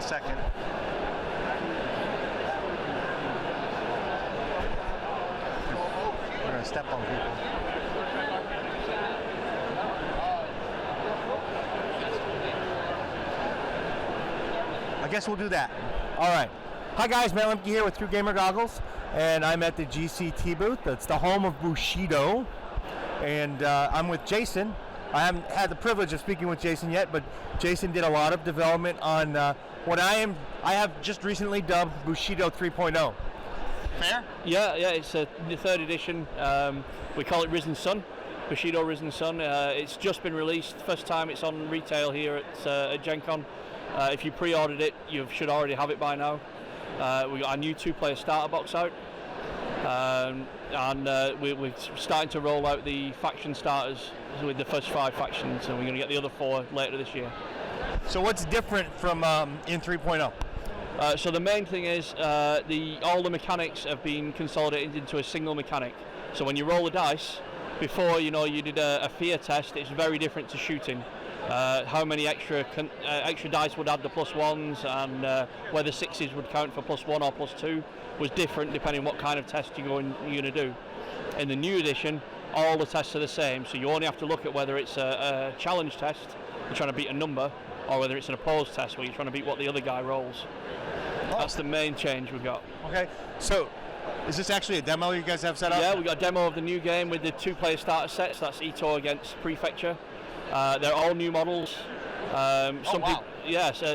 second. We're gonna step on people. I guess we'll do that. All right. Hi guys, Mele here with True Gamer Goggles, and I'm at the GCT booth. That's the home of Bushido, and I'm with Jason. I haven't had the privilege of speaking with Jason yet, but Jason did a lot of development on what I have just recently dubbed Bushido 3.0. Fair? Yeah, it's the third edition. We call it Risen Sun, Bushido Risen Sun. It's just been released. First time it's on retail here at Gen Con. If you pre-ordered it, you should already have it by now. We got our new 2-player starter box out, and we're starting to roll out the faction starters with the first 5 factions, and we're going to get the other 4 later this year. So what's different from in 3.0? So the main thing is all the mechanics have been consolidated into a single mechanic. So when you roll the dice, before you did a fear test, it's very different to shooting. How many extra dice would add the +1s, and whether 6s would count for +1 or +2 was different depending on what kind of test you're going to do. In the new edition, all the tests are the same, so you only have to look at whether it's a challenge test, you're trying to beat a number, or whether it's an opposed test where you're trying to beat what the other guy rolls. That's the main change we've got. Okay, so is this actually a demo you guys have set up? Yeah, we've got a demo of the new game with the 2-player starter sets. That's Ito against Prefecture. They're all new models. So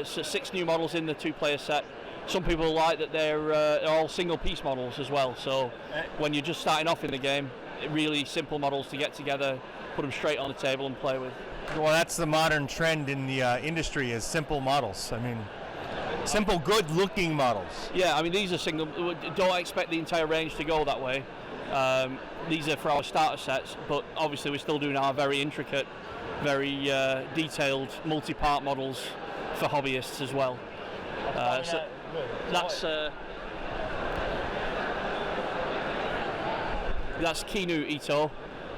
6 new models in the 2-player set. Some people like that they're all single-piece models as well. So when you're just starting off in the game, really simple models to get together, put them straight on the table and play with. Well, that's the modern trend in the industry, is simple models. I mean, simple, good-looking models. Yeah, I mean, these are single. Don't expect the entire range to go that way. These are for our starter sets, but obviously we're still doing our very intricate, very detailed multi-part models for hobbyists as well. That's Kinu Ito.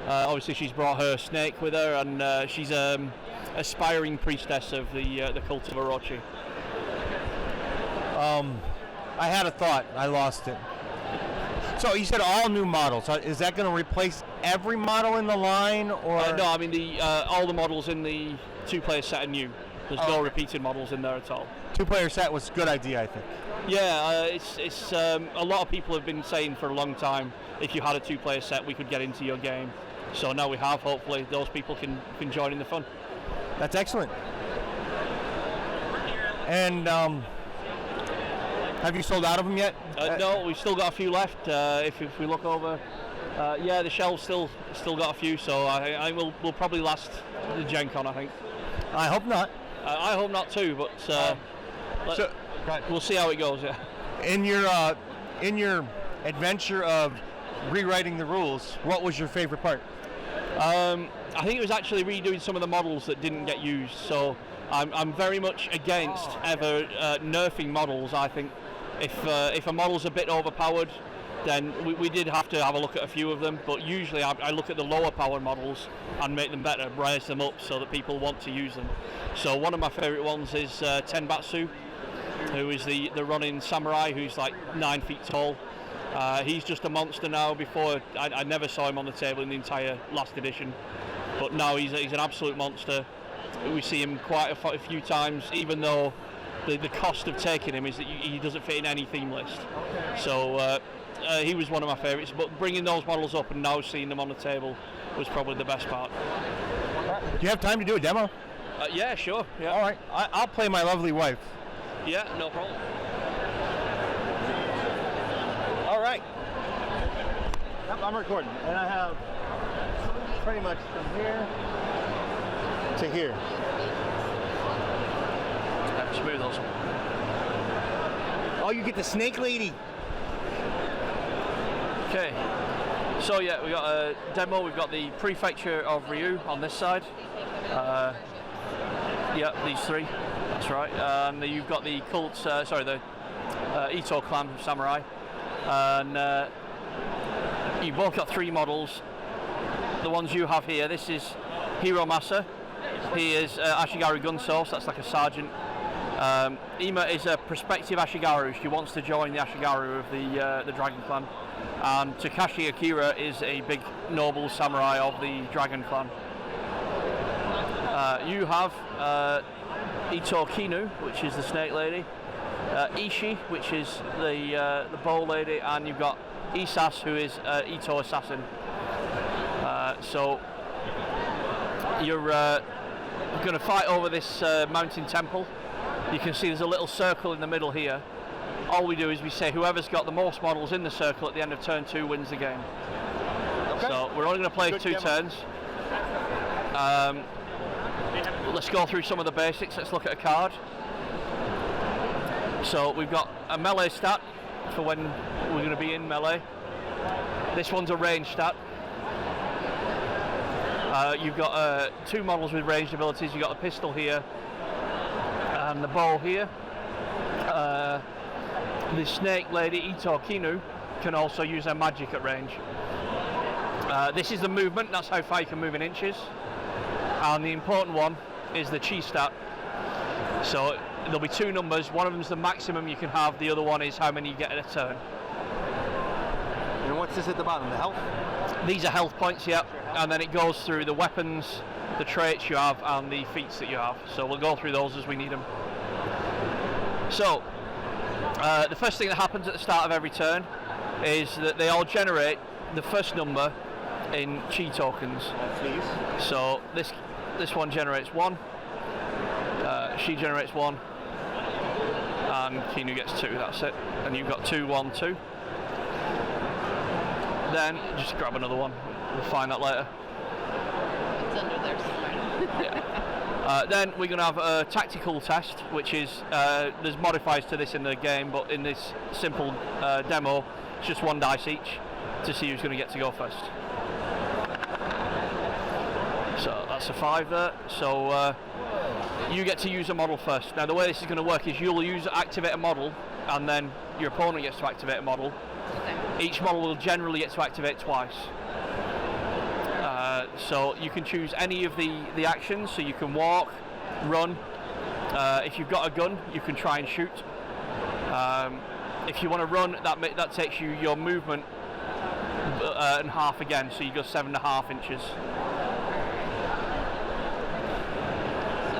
Obviously she's brought her snake with her, and she's aspiring priestess of the cult of Orochi. I had a thought, I lost it. So you said all new models. Is that going to replace every model in the line, or? No, I mean all the models in the 2-player set are new. There's no repeated models in there at all. 2-player set was a good idea, I think. Yeah, it's a lot of people have been saying for a long time, if you had a 2-player set, we could get into your game. So now we have. Hopefully, those people can join in the fun. That's excellent. And have you sold out of them yet? No, we've still got a few left. If we look over, the shelves still got a few. So we'll probably last the Gen Con, I think. I hope not. I hope not too, but we'll see how it goes. Yeah. In your adventure of rewriting the rules, what was your favorite part? I think it was actually redoing some of the models that didn't get used. So I'm very much against ever nerfing models. I think if a model's a bit overpowered, then we did have to have a look at a few of them, but usually I look at the lower powered models and make them better, raise them up so that people want to use them. So one of my favourite ones is Tenbatsu, who is the running samurai, who's like 9 feet tall. He's just a monster now. Before I never saw him on the table in the entire last edition, but now he's an absolute monster. We see him quite a few times, even though the cost of taking him is that he doesn't fit in any theme list. So he was one of my favourites, but bringing those models up and now seeing them on the table was probably the best part. Do you have time to do a demo? Yeah, sure. Yeah. All right, I'll play my lovely wife. Yeah, no problem. All right. Yep, I'm recording, and I have pretty much from here to here. Smooth also. Oh, you get the snake lady. Okay. So yeah, we got a demo. We've got the Prefecture of Ryu on this side. Yeah, these 3. That's right. And you've got the cult. The Ito clan of samurai. And you've both got 3 models. The ones you have here. This is Hiromasa. He is Ashigaru Gunso, so that's like a sergeant. Ima is a prospective Ashigaru. She wants to join the Ashigaru of the Dragon Clan. And Takashi Akira is a big noble samurai of the Dragon Clan. You have Ito Kinu, which is the Snake Lady, Ishi, which is the Bow Lady, and you've got Isas, who is Ito Assassin. So you're going to fight over this mountain temple. You can see there's a little circle in the middle here. All we do is we say whoever's got the most models in the circle at the end of turn 2 wins the game. Okay. So we're only going to play Good 2 turns. Let's go through some of the basics. Let's look at a card. So we've got a melee stat for when we're going to be in melee. This one's a range stat. You've got 2 models with ranged abilities. You've got the pistol here and the bow here. The Snake Lady, Ito Kinu, can also use her magic at range. This is the movement, that's how far you can move in inches. And the important one is the chi stat. So there'll be 2 numbers, one of them is the maximum you can have, the other one is how many you get in a turn. And what's this at the bottom, the health? These are health points, yeah, and then it goes through the weapons, the traits you have, and the feats that you have. So we'll go through those as we need them. So, the first thing that happens at the start of every turn is that they all generate the first number in chi tokens. Please. So this one generates 1, she generates 1, and Kinu gets 2, that's it. And you've got 2, 1, 2. Then just grab another one, we'll find that later. It's under there somewhere. Yeah. Then we're going to have a tactical test, which is, there's modifiers to this in the game, but in this simple demo, it's just 1 dice each to see who's going to get to go first. So that's a 5 there. So you get to use a model first. Now the way this is going to work is you'll activate a model, and then your opponent gets to activate a model. Okay. Each model will generally get to activate twice. So you can choose any of the actions, so you can walk, run. If you've got a gun, you can try and shoot. If you want to run, that takes you your movement in half again, so you go 7.5 inches. So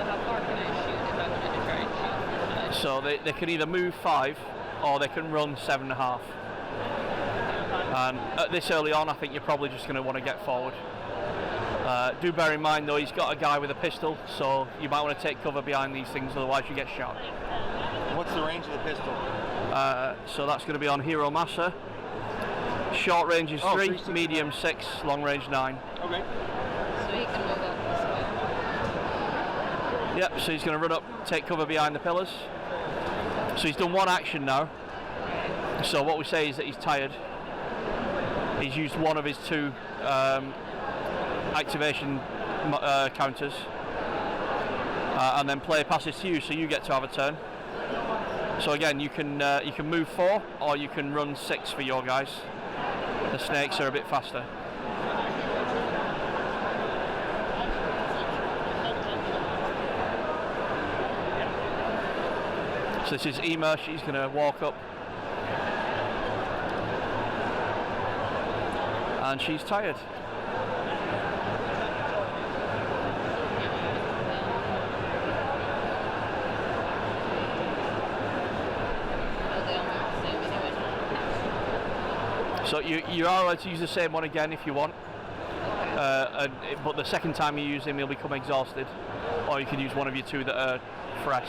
how far can I shoot if I wanted to try and shoot? So they can either move 5 or they can run 7.5. And at this early on, I think you're probably just going to want to get forward. Do bear in mind though, he's got a guy with a pistol, so you might want to take cover behind these things, otherwise you get shot. What's the range of the pistol? So that's going to be on Hero Massa. Short range is 3, medium 6, long range 9. Okay. So he can move up this way. Yep, so he's going to run up, take cover behind the pillars. So he's done 1 action now. So what we say is that he's tired. He's used 1 of his 2 activation counters, and then play passes to you, so you get to have a turn. So again, you can move 4 or you can run 6 for your guys. The snakes are a bit faster. So this is Ima, she's going to walk up. And she's tired. So you are allowed to use the same one again if you want, but the second time you use him he'll become exhausted, or you can use one of your 2 that are fresh.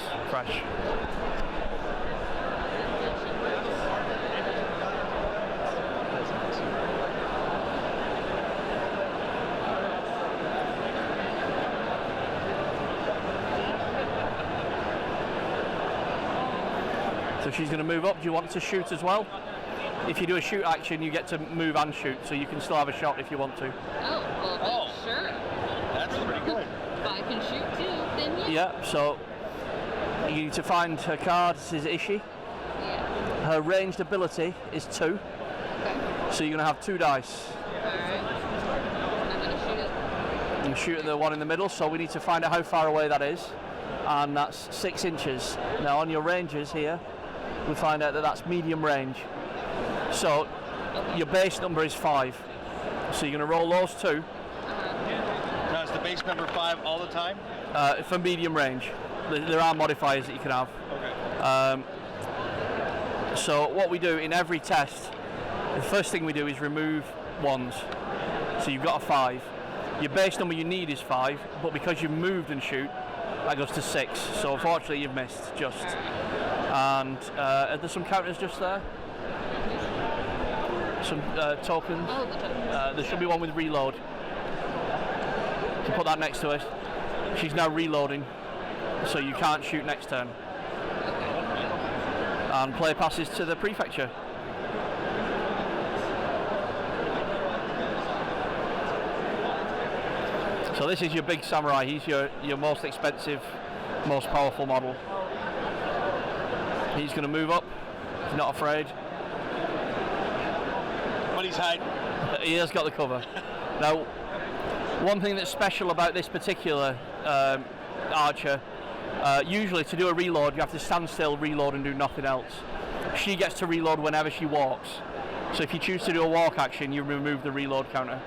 So she's going to move up. Do you want to shoot as well? If you do a shoot action, you get to move and shoot, so you can still have a shot if you want to. Oh, well, sure. That's pretty good. If I can shoot too, then yeah. Yeah, so you need to find her card. This is Ishi. Yeah. Her ranged ability is 2. Okay. So you're going to have 2 dice. Alright. I'm going to shoot it. You shoot at the one in the middle, so we need to find out how far away that is. and that's 6 inches. Now on your ranges here, we find out that that's medium range. So your base number is 5. So you're going to roll those 2. Now is the base number 5 all the time? For medium range. There are modifiers that you can have. Okay. So what we do in every test, the first thing we do is remove 1s. So you've got a 5. Your base number you need is 5, but because you've moved and shoot, that goes to 6. So unfortunately you've missed just. And are there some counters just there? Some tokens? Oh, the tokens. There should be one with reload. You can put that next to it. She's now reloading, so you can't shoot next turn. And play passes to the prefecture. So this is your big samurai. He's your most expensive, most powerful model. He's going to move up. He's not afraid. But he's hiding. He has got the cover. Now, one thing that's special about this particular archer, usually to do a reload you have to stand still, reload and do nothing else. She gets to reload whenever she walks. So if you choose to do a walk action, you remove the reload counter.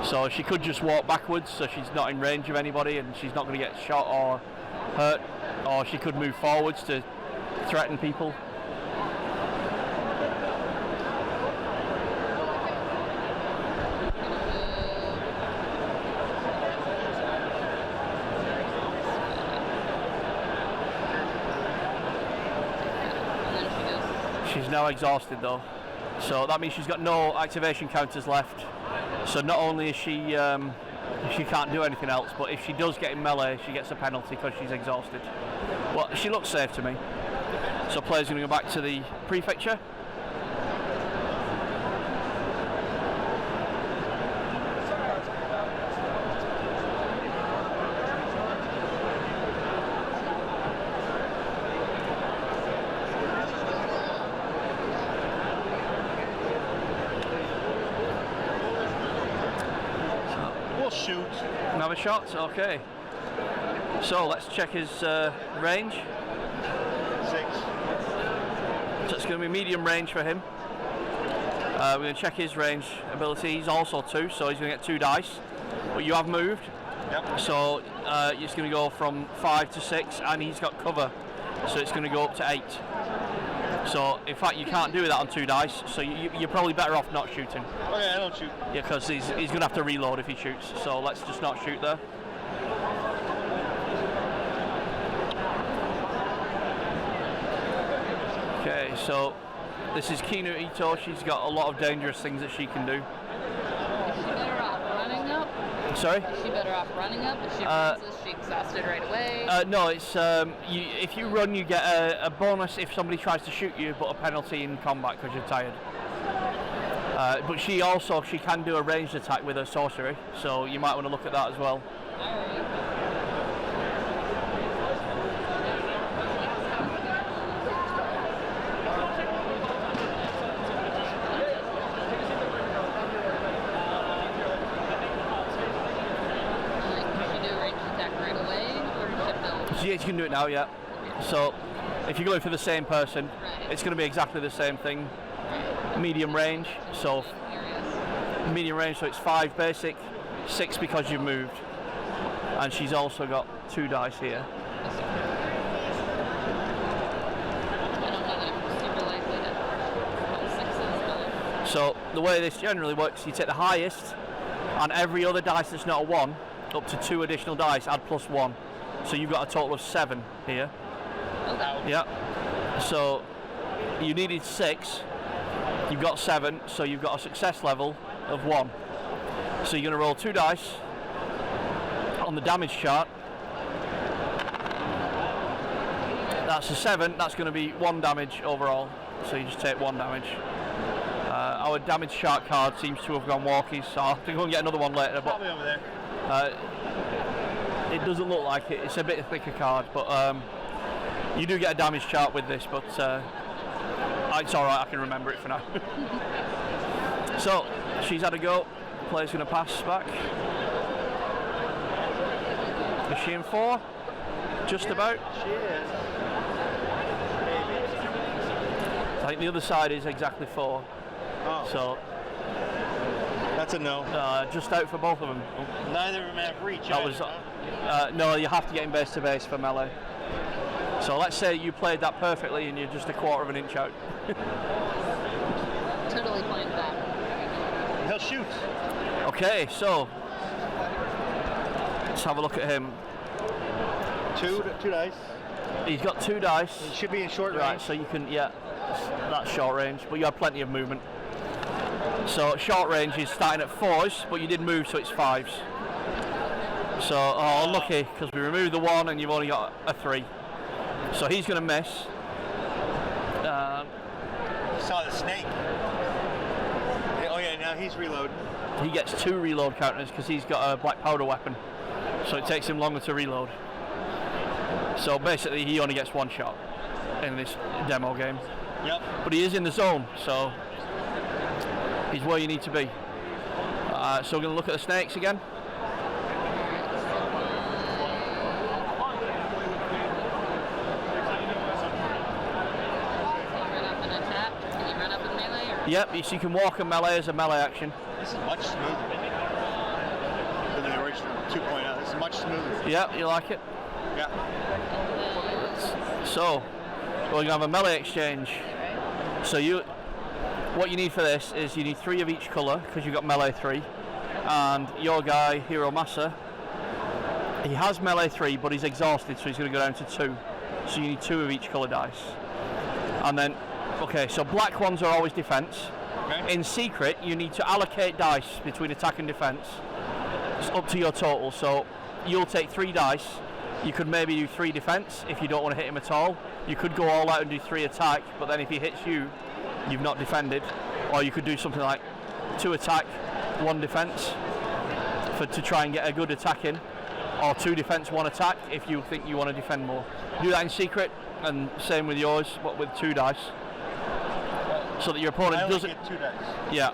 So she could just walk backwards, so she's not in range of anybody and she's not going to get shot or hurt. Or she could move forwards to threaten people. She's now exhausted though, so that means she's got no activation counters left. So not only is she can't do anything else, but if she does get in melee, she gets a penalty because she's exhausted. Well, she looks safe to me. So players going to go back to the prefecture. Shoot. Another shot, okay. So let's check his range. 6. So it's going to be medium range for him. We're going to check his range ability. He's also 2, so he's going to get 2 dice. But you have moved. Yep. So it's going to go from 5 to 6, and he's got cover. So it's going to go up to 8. So in fact you can't do that on 2 dice, so you're probably better off not shooting. Okay, I don't shoot. Yeah, because he's going to have to reload if he shoots, so let's just not shoot there. Okay, so this is Kinu Ito. She's got a lot of dangerous things that she can do. Is she better off running up? Sorry? Is she better off running up? If she runs, is she exhausted right away? No, it's if you run, you get a bonus if somebody tries to shoot you, but a penalty in combat because you're tired. But she can do a ranged attack with her sorcery, so you might want to look at that as well. Alright. Yeah, you can do it now, yeah. So if you're going for the same person, it's going to be exactly the same thing. Medium range, so it's 5 basic, 6 because you've moved. And she's also got 2 dice here. So the way this generally works, you take the highest, and every other dice that's not a 1, up to 2 additional dice, add +1. So you've got a total of 7 here. Okay. Yeah. So you needed 6. You've got 7, so you've got a success level of 1. So you're going to roll 2 dice on the damage chart. That's a 7. That's going to be 1 damage overall. So you just take 1 damage. Our damage chart card seems to have gone walkies, so I'll have to go and get another one later. But probably over there. it doesn't look like it. It's a bit thicker card, but you do get a damage chart with this, but it's alright, I can remember it for now. So, she's had a go. Player's going to pass back. Is she in 4? Just about. She is. Maybe. I think the other side is exactly 4. Oh. So That's a no. just out for both of them. Neither of them have reach. That either, was huh? no. You have to get in base to base for melee. So let's say you played that perfectly and you're just a quarter of an inch out. Totally fine with that. He'll shoot. Okay, so let's have a look at him. Two dice. He's got 2 dice. It should be in short range. Right, so you can, yeah, that's short range, but you have plenty of movement. So short range is starting at 4s, but you did move, so it's 5s. So, unlucky, because we removed the 1 and you've only got a 3. So he's going to miss. Saw the snake. Oh yeah, now he's reloading. He gets 2 reload counters because he's got a black powder weapon. So it takes him longer to reload. So basically he only gets 1 shot in this demo game. Yep. But he is in the zone, so he's where you need to be. So we're going to look at the snakes again. Yep, so you can walk and melee as a melee action. This is much smoother than the original 2.0. This is much smoother. Yep, you like it? Yeah. So, we're going to have a Mele Exchange. So what you need for this is you need 3 of each colour, because you've got melee 3. And your guy, Hero Massa, he has melee 3, but he's exhausted, so he's going to go down to 2. So you need 2 of each colour dice. And then, okay, so black ones are always defence. Okay. In secret, you need to allocate dice between attack and defence. It's up to your total. So you'll take 3 dice. You could maybe do 3 defence if you don't want to hit him at all. You could go all out and do 3 attack, but then if he hits you, you've not defended. Or you could do something like 2 attack, 1 defence to try and get a good attack in. Or 2 defence, 1 attack if you think you want to defend more. Do that in secret, and same with yours, but with 2 dice. So that your opponent I only doesn't. get 2 dice. Yeah.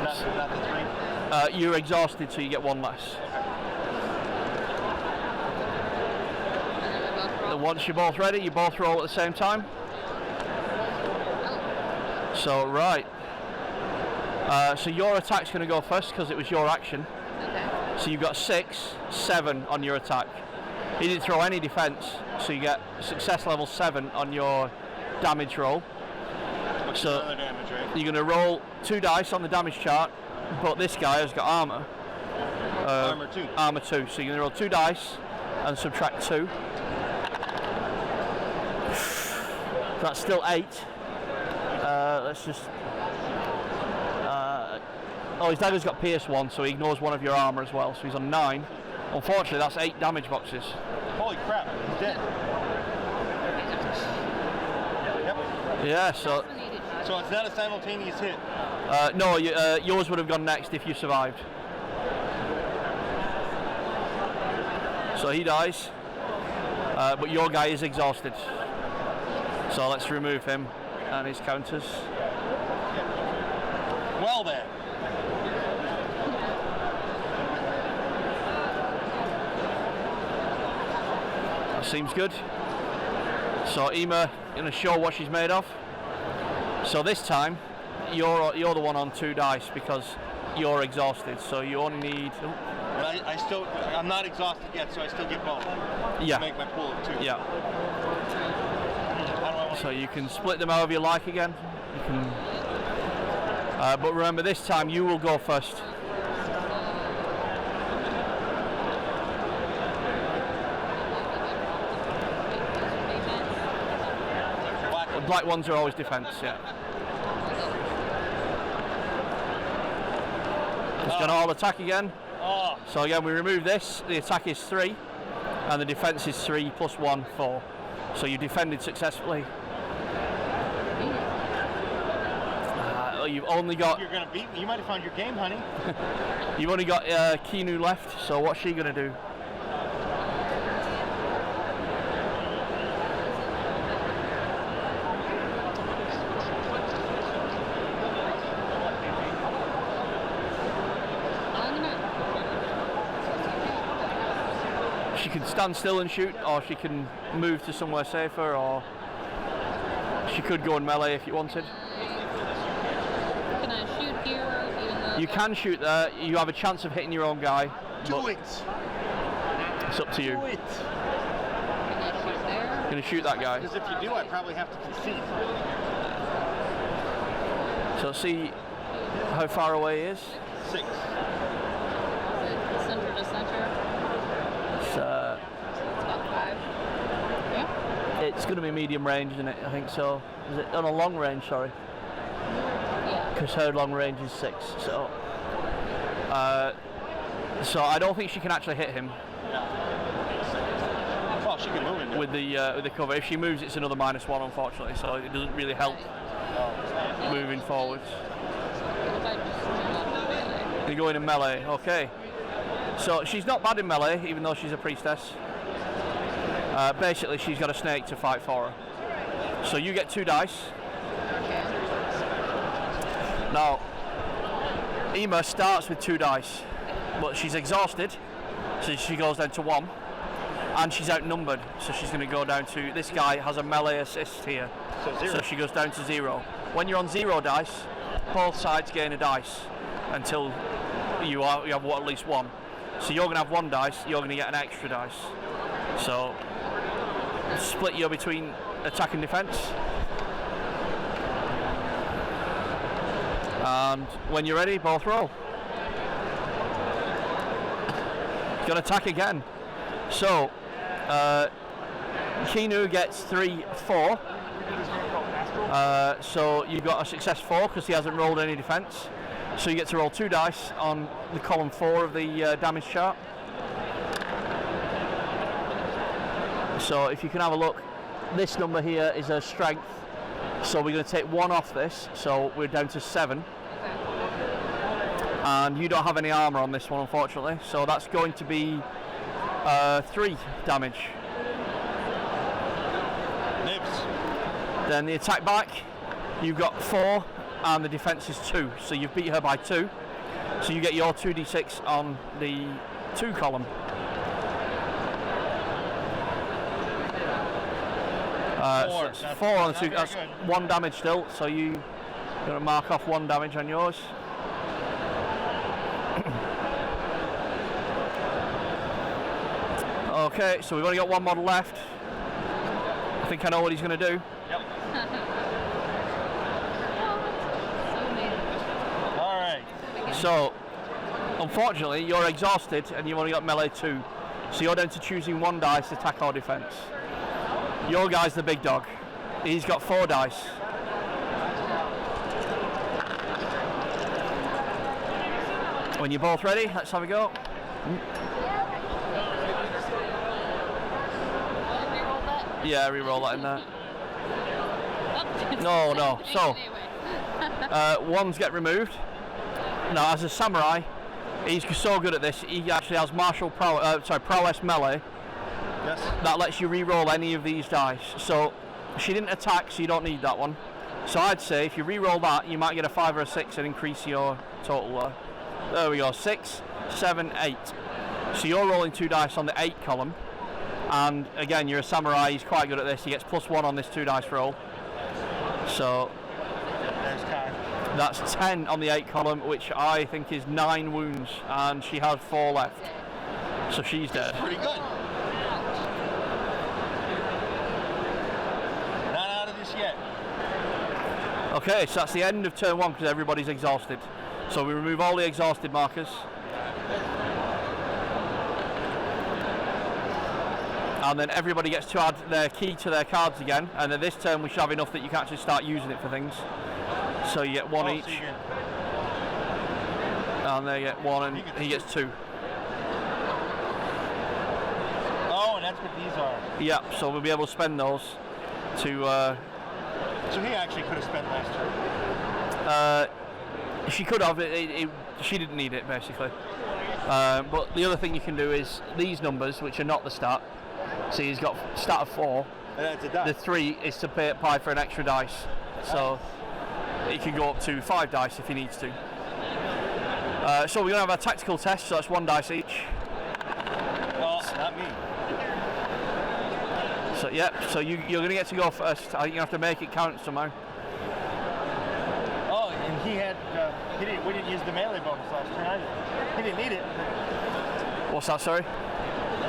Not the 3. You're exhausted, so you get 1 less. And once you're both ready, you both roll at the same time. So right. So your attack's going to go first because it was your action. Okay. So you've got 6, 7 on your attack. He didn't throw any defense, so you get success level 7 on your damage roll. So Another damage, right? you're going to roll 2 dice on the damage chart, but this guy has got armor. Armor 2. Armor 2. So you're going to roll 2 dice and subtract 2. That's still 8. Let's just. Oh, his dagger's got pierce 1, so he ignores 1 of your armor as well. So he's on 9. Unfortunately, that's 8 damage boxes. Holy crap, he's dead. Yep. Yeah. So So it's not a simultaneous hit. no, yours would have gone next if you survived. So he dies, but your guy is exhausted. So let's remove him and his counters. Well then. That seems good. So Ema going to show what she's made of. So this time, you're the one on 2 dice because you're exhausted. So you only need. But I'm not exhausted yet, so I still get both. Yeah. To make my pool of 2. Yeah. How do I want So you can split them however you like again. You can. But remember, this time you will go first. The black ones are always defense, yeah. It's going to all attack again. Oh, So again, we remove this. The attack is 3, and the defense is 3 plus 1, 4. So you defended successfully. You've only got. you're gonna beat me. You might have found your game, honey. You've only got Kinu left. So what's she going to do? she can stand still and shoot, or she can move to somewhere safer, or she could go in melee if you wanted. Can I shoot here? Even though You can shoot there. You have a chance of hitting your own guy. Do it! It's up to you. Do it! Can I shoot there? You're gonna shoot that guy. Because if you do, I probably have to concede. So see how far away he is. 6. Is it center to center? It's, It's about 5. Yeah. it's going to be medium range, isn't it? I think so. Is it on a long range? Sorry, Yeah. because her long range is 6. So, so I don't think she can actually hit him Well, she can move into with the cover. If she moves, it's another -1, unfortunately. So it doesn't really help moving forwards. What if I just do melee? You're going in melee, okay. So she's not bad in melee, even though she's a priestess. Basically, she's got a snake to fight for her. So you get 2 dice. Now, Ema starts with 2 dice, but she's exhausted, so she goes down to 1. And she's outnumbered, so she's going to go down to, this guy has a melee assist here. So 0. So she goes down to 0. When you're on 0 dice, both sides gain a dice until you have at least 1. So you're going to have 1 dice, you're going to get an extra dice. So split you between attack and defense. And when you're ready, both roll. Going to attack again. So Kinu gets 3, 4. So you've got a success 4 because he hasn't rolled any defense. So you get to roll 2 dice on the column 4 of the damage chart. So if you can have a look, this number here is her strength. So we're going to take 1 off this, so we're down to 7. And you don't have any armor on this one, unfortunately. So that's going to be 3 damage. Nibs. Then the attack back, you've got 4, and the defense is 2. So you've beat her by 2. So you get your 2d6 on the 2 column. So it's 4 on the 2. That's 1 damage still. So you're going to mark off 1 damage on yours. Okay, so we've only got 1 model left. I think I know what he's going to do. Yep. All right. So, unfortunately, you're exhausted and you've only got melee 2. So you're down to choosing 1 dice, attack or defense. Your guy's the big dog. He's got 4 dice. When you're both ready, let's have a go. Reroll that? Yeah, re-roll that in there. No. So, ones get removed. Now, as a samurai, he's so good at this. He actually has prowess melee. Yes. That lets you re-roll any of these dice. So she didn't attack, so you don't need that one. So I'd say if you re-roll that, you might get a 5 or a 6 and increase your total. There we go, 6, 7, 8. So you're rolling 2 dice on the 8 column. And again, you're a samurai, he's quite good at this. He gets +1 on this 2 dice roll. So There's Kai. that's 10 on the 8 column, which I think is 9 wounds. And she has 4 left. So she's dead. Pretty good. Not out of this yet. Okay, so that's the end of turn 1 because everybody's exhausted. So we remove all the exhausted markers. And then everybody gets to add their key to their cards again. And then this turn we should have enough that you can actually start using it for things. So you get 1 each. So you get And they get 1 and he gets 2. Oh, and that's what these are. Yeah, so we'll be able to spend those to... So he actually could have spent last turn. She could have, she didn't need it basically. But the other thing you can do is these numbers, which are not the stat. See, he's got stat of 4. And that's a die. The 3 is to apply for an extra dice. So he can go up to 5 dice if he needs to. So we're going to have a tactical test, so that's 1 dice each. Oh, not me. So yeah, so you're going to get to go first. I think you have to make it count somehow. Oh, and he had, we didn't use the melee bonus last turn either. He didn't need it. What's that, sorry?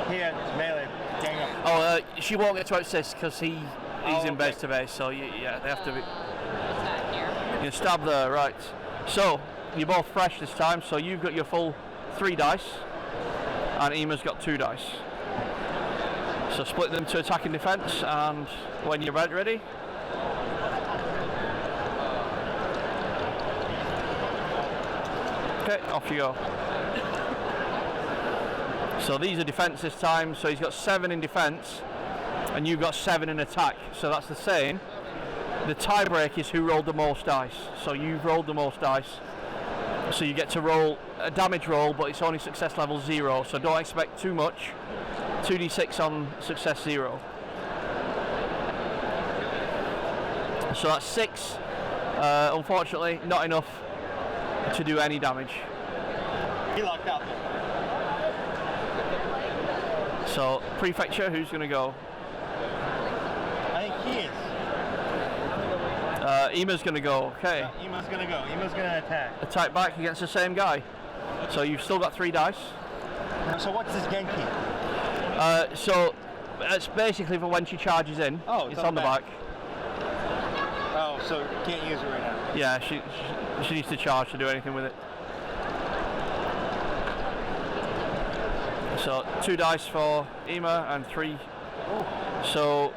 He had melee. Gang up. Oh, she won't get to assist because he's in okay. base to base, so yeah, they have to be. Attack here. You stab there, right. So, you're both fresh this time, so you've got your full 3 dice, and Ema's got 2 dice. So split them to attack and defense, and when you're ready. Okay, off you go. So these are defense this time, so he's got 7 in defense, and you've got 7 in attack, so that's the same. The tie-break is who rolled the most dice, so you've rolled the most dice. So you get to roll a damage roll, but it's only success level 0, so don't expect too much. 2d6 on success 0. So that's 6. Unfortunately, not enough to do any damage. He locked out there. So, Prefecture, who's going to go? I think he is. Ema's going to go, okay. Yeah, Ema's going to go. Ema's going to attack. Attack back against the same guy. So you've still got 3 dice. So what's this Genki? So it's basically for when she charges in. Oh, it's on the back. Oh, so you can't use it right now. Yeah, she needs to charge to do anything with it. So 2 dice for Ema and 3. So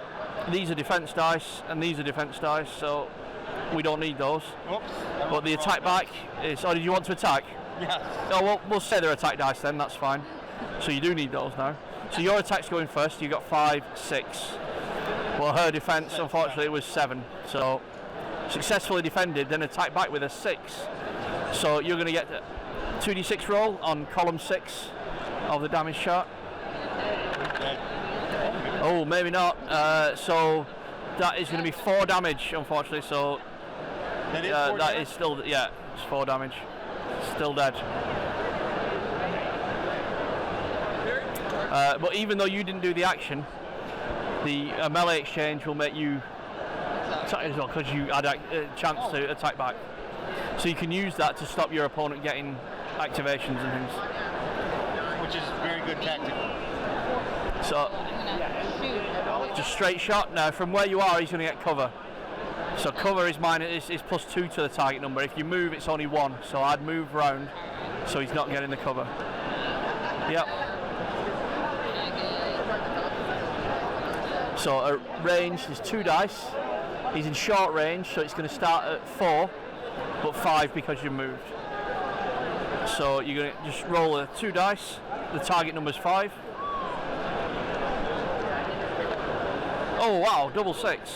these are defense dice and these are defense dice, so we don't need those. Oops. But the attack back is. Oh, did you want to attack? Yes. Oh, well, we'll say they're attack dice then. That's fine. So you do need those now. So your attack's going first. You got 5, 6. Well, her defense, unfortunately, was 7. So successfully defended, then attack back with a 6. So you're going to get a 2d6 roll on column 6 of the damage chart. Oh, maybe not. So that is going to be 4 damage, unfortunately. So that is still, yeah, it's 4 damage. Still dead. But even though you didn't do the action, the Mele Exchange will make you attack as well because you had a chance to attack back. So you can use that to stop your opponent getting activations and things. Which is very good tactic. So just straight shot. Now from where you are, he's going to get cover. So cover is +2 to the target number. If you move, it's only 1. So I'd move round, so he's not getting the cover. Yep. So a range is 2 dice. He's in short range, so it's going to start at 4, but 5 because you moved. So you're going to just roll a 2 dice. The target number is 5. Oh wow, double 6.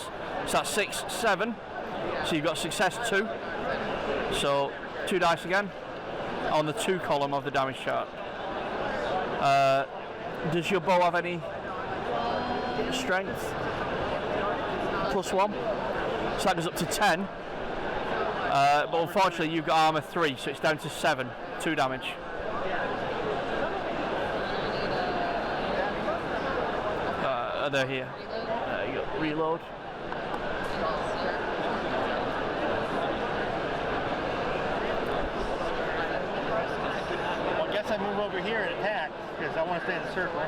So that's 6, 7. So you've got success 2. So 2 dice again on the 2 column of the damage chart. Does your bow have any strength? +1. So that goes up to 10. But unfortunately you've got armor 3, so it's down to 7. 2 damage. They're here. You go. Reload. Well, I guess I move over here and attack because I want to stay in the circle.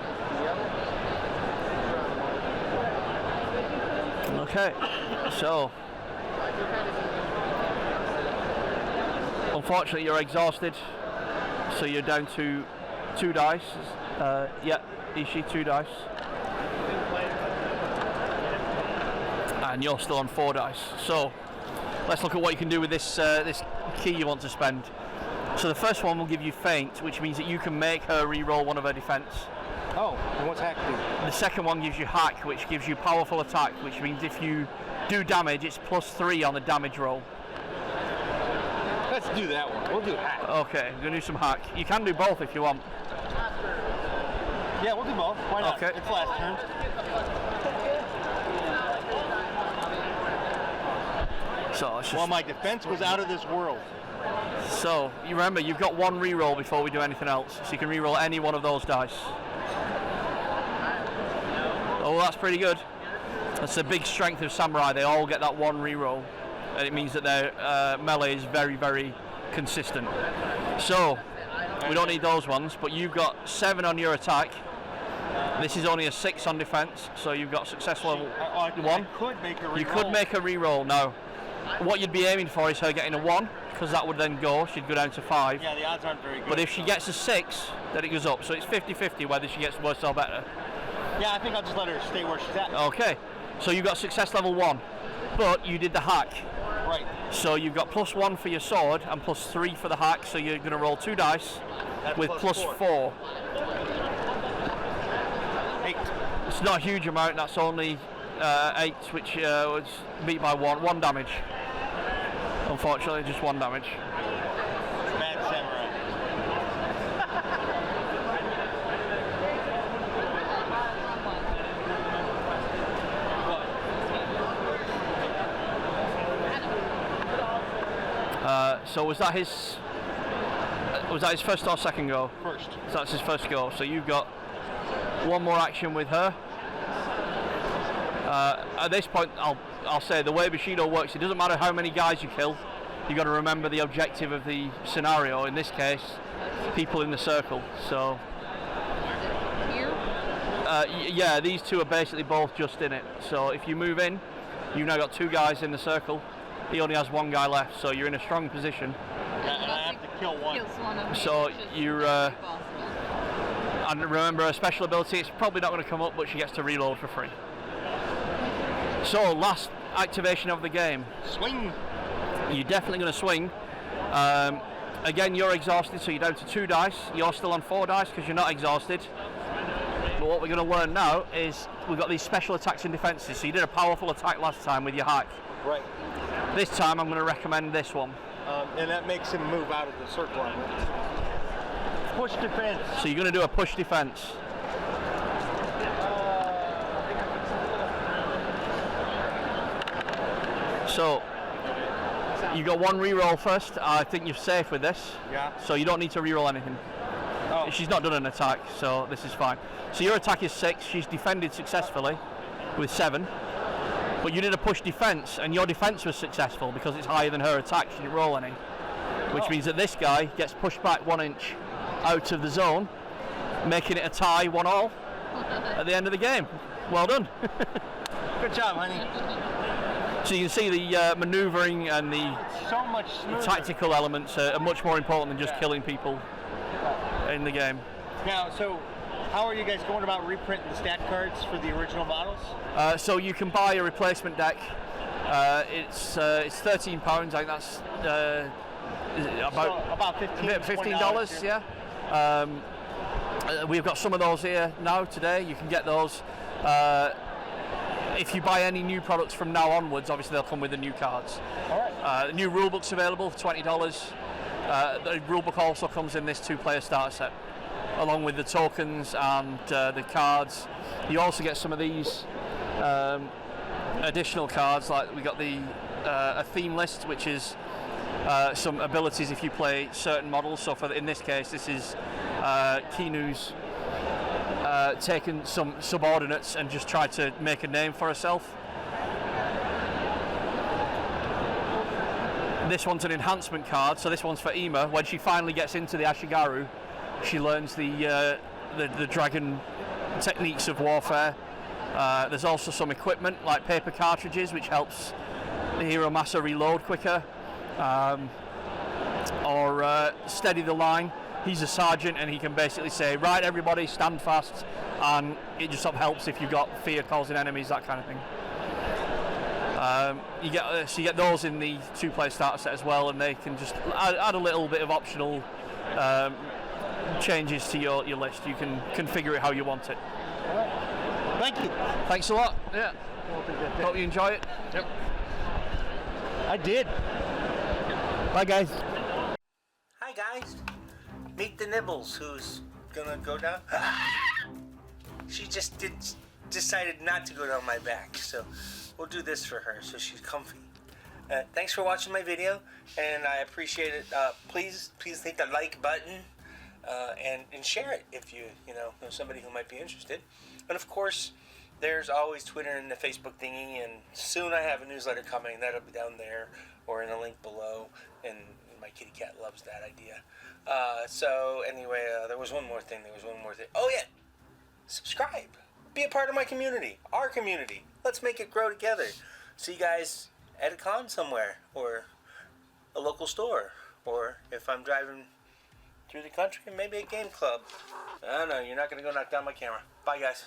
Okay, so unfortunately you're exhausted, so you're down to 2 dice. Yeah, Ishii 2 dice. And you're still on 4 dice. So let's look at what you can do with this this key you want to spend. So the first one will give you feint, which means that you can make her re-roll one of her defense. Oh, and what's hack do? The second one gives you hack, which gives you powerful attack, which means if you do damage, it's +3 on the damage roll. Let's do that one. We'll do hack. Okay, we're going to do some hack. You can do both if you want. Yeah, we'll do both. Why not? Okay. It's last turn. So it's just, Well, my defense was out of this world. so you remember, you've got 1 re-roll before we do anything else. So you can re-roll any one of those dice. Oh, that's pretty good. That's the big strength of Samurai. They all get that one reroll, and it means that their melee is very, very consistent. So we don't need those ones, but you've got 7 on your attack. This is only a 6 on defense, so you've got successful level 1. You could make a reroll. No. What you'd be aiming for is her getting a 1, because that would then go. She'd go down to 5. Yeah, the odds aren't very good. But if she gets a 6, then it goes up. So it's 50-50 whether she gets worse or better. Yeah, I think I'll just let her stay where she's at. Okay. So you've got success level 1, but you did the hack. Right. So you've got +1 for your sword and +3 for the hack. So you're going to roll 2 dice with +4. 8. It's not a huge amount. That's only 8, which was beat by 1 damage. Unfortunately, just 1 damage. Bad Samurai. So was that his first or second go? First. So that's his first go. So you've got 1 more action with her. At this point, I'll say the way Bushido works, it doesn't matter how many guys you kill. You've got to remember the objective of the scenario. In this case, people in the circle. So Here? yeah, these 2 are basically both just in it. So if you move in, you've now got 2 guys in the circle. He only has 1 guy left, so you're in a strong position. Yeah, and I have to kill 1. Kills one of me, So which is you're, very possible. And remember, a special ability, it's probably not going to come up, but she gets to reload for free. So last activation of the game. Swing. You're definitely going to swing. Again, you're exhausted, so you're down to 2 dice. You're still on 4 dice because you're not exhausted. But what we're going to learn now is we've got these special attacks and defenses. So you did a powerful attack last time with your hack. Right. This time I'm going to recommend this one. And that makes him move out of the circle. Push defense. So you're going to do a push defense. So you got 1 reroll first. I think you're safe with this. Yeah. So you don't need to reroll anything. Oh. She's not done an attack, so this is fine. So your attack is 6. She's defended successfully with 7. But you did a push defense, and your defense was successful because it's higher than her attack. She didn't roll any, which means that this guy gets pushed back 1 inch out of the zone, making it a tie 1-all at the end of the game. Well done. Good job, honey. So you can see the manoeuvring and the So much smoother. tactical elements are much more important than just killing people in the game. Now, so how are you guys going about reprinting the stat cards for the original models? So you can buy a replacement deck. It's £13. I think that's about $15. Yeah. We've got some of those here now today. You can get those. If you buy any new products from now onwards, obviously they'll come with the new cards. All right. The new rulebook's available for $20. The rulebook also comes in this 2-player starter set, along with the tokens and the cards. You also get some of these additional cards, like we got the a theme list, which is some abilities if you play certain models. So in this case, this is Kinu's taken some subordinates and just tried to make a name for herself. This one's an enhancement card, so this one's for Ima. When she finally gets into the Ashigaru, she learns the dragon techniques of warfare. There's also some equipment like paper cartridges, which helps the Hero Masa reload quicker. Or steady the line. He's a sergeant and he can basically say, right, everybody stand fast, and it just sort of helps if you've got fear causing enemies, that kind of thing. You get those in the 2-player starter set as well, and they can just add a little bit of optional changes to your list. You can configure it how you want it. Thank you. Thanks a lot. Yeah. Hope you enjoy it. Yep. I did. Bye, guys. Hi guys, meet the Nibbles, who's gonna go down. She just decided not to go down my back, so we'll do this for her so she's comfy. Thanks for watching my video, and I appreciate it. Please hit the like button and share it if you know somebody who might be interested. And of course, there's always Twitter and the Facebook thingy, and soon I have a newsletter coming. That'll be down there or in a link below, and my kitty cat loves that idea. So anyway, there was one more thing. Oh yeah, subscribe. Be a part of my community, our community. Let's make it grow together. See you guys at a con somewhere, or a local store, or if I'm driving through the country, maybe a game club. I don't know. You're not going to go knock down my camera. Bye, guys.